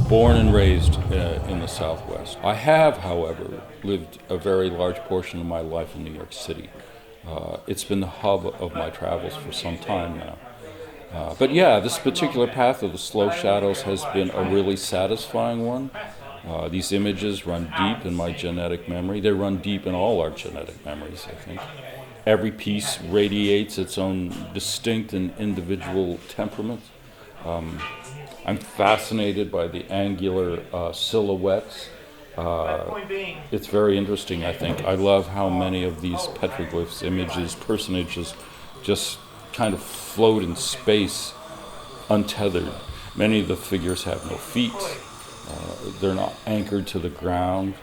Born and raised in the Southwest. I have, however, lived a very large portion of my life in New York City. It's been the hub of my travels for some time now. But yeah, this particular path of the slow shadows has been a really satisfying one. These images run deep in my genetic memory. They run deep in all our genetic memories, I think. Every piece radiates its own distinct and individual temperament. I'm fascinated by the angular silhouettes. It's very interesting, I think. I love how many of these petroglyphs, images, personages, just kind of float in space, untethered. Many of the figures have no feet. They're not anchored to the ground.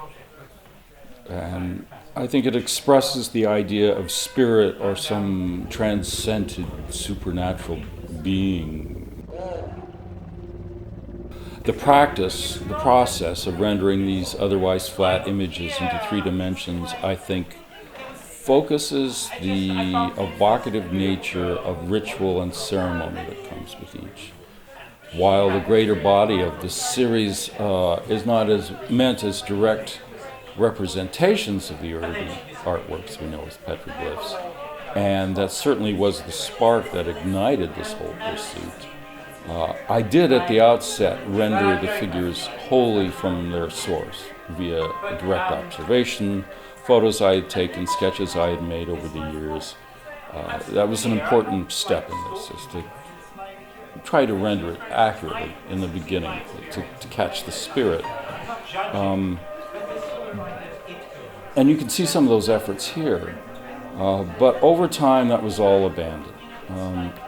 And I think it expresses the idea of spirit or some transcendent supernatural being. The process of rendering these otherwise flat images into 3 dimensions, I think, focuses the evocative nature of ritual and ceremony that comes with each. While the greater body of the series is not as meant as direct representations of the early artworks we know as petroglyphs, and that certainly was the spark that ignited this whole pursuit. I did at the outset render the figures wholly from their source via direct observation, photos I had taken, sketches I had made over the years. That was an important step in this, is to try to render it accurately in the beginning, to catch the spirit. And you can see some of those efforts here. But over time, that was all abandoned.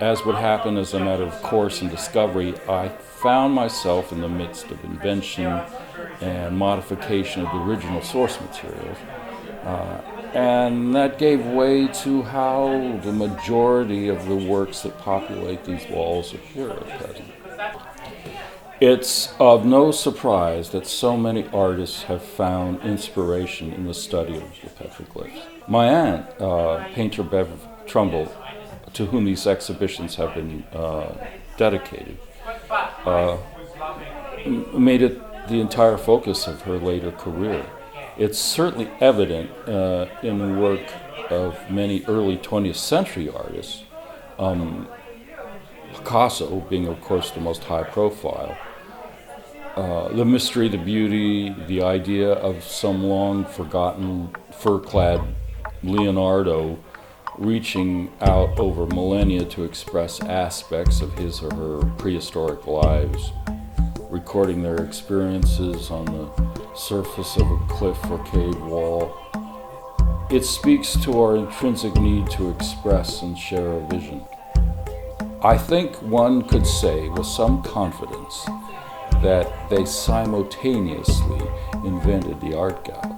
As would happen as a matter of course and discovery, I found myself in the midst of invention and modification of the original source materials. And that gave way to how the majority of the works that populate these walls appear at present. It's of no surprise that so many artists have found inspiration in the study of the petroglyphs. My aunt, painter Bev Trumbull, to whom these exhibitions have been dedicated, made it the entire focus of her later career. It's certainly evident in the work of many early 20th century artists, Picasso being, of course, the most high profile. The mystery, the beauty, the idea of some long-forgotten fur-clad Leonardo reaching out over millennia to express aspects of his or her prehistoric lives, recording their experiences on the surface of a cliff or cave wall. It speaks to our intrinsic need to express and share a vision. I think one could say with some confidence that they simultaneously invented the art gallery.